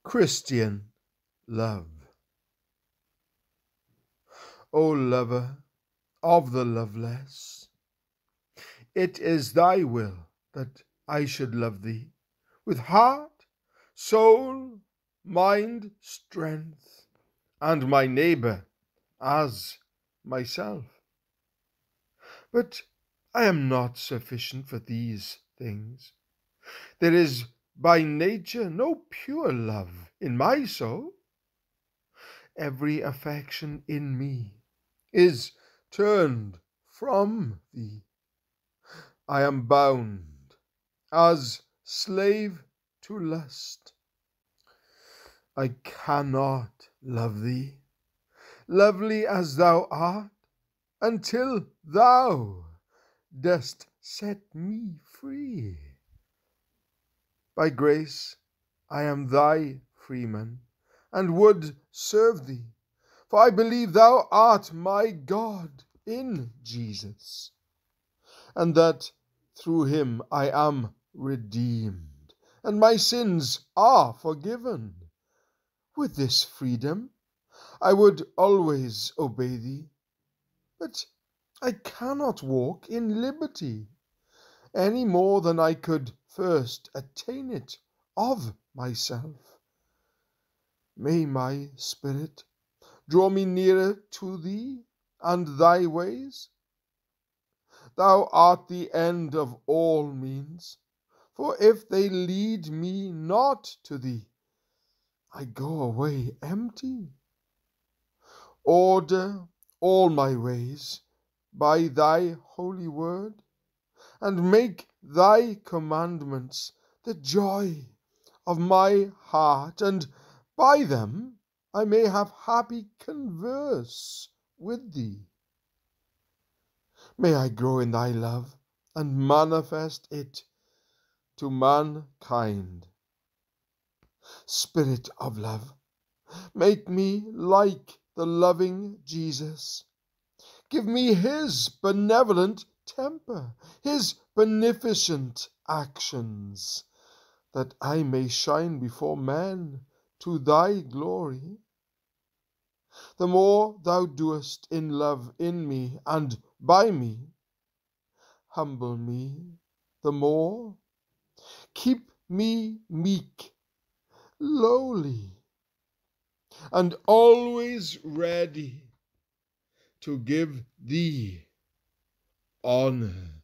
Christian love. O lover of the loveless, it is thy will that I should love thee with heart, soul, mind, strength, and my neighbour as myself. But I am not sufficient for these things. There is by nature no pure love in my soul. Every affection in me is turned from thee. I am bound as slave to lust. I cannot love thee, lovely as thou art, until thou dost set me free. By grace I am thy freeman, and would serve thee, for I believe thou art my God in Jesus, and that through him I am redeemed, and my sins are forgiven. With this freedom I would always obey thee, but I cannot walk in liberty any more than I could first attain it of myself. May my spirit draw me nearer to thee and thy ways. Thou art the end of all means, for if they lead me not to thee, I go away empty. Order all my ways by thy holy word, and make thy commandments the joy of my heart, and by them I may have happy converse with thee. May I grow in thy love, and manifest it to mankind. Spirit of love, make me like the loving Jesus. Give me his benevolent temper, his beneficent actions, that I may shine before men to thy glory. The more thou doest in love in me and by me, humble me the more. Keep me meek, lowly, and always ready to give thee honor.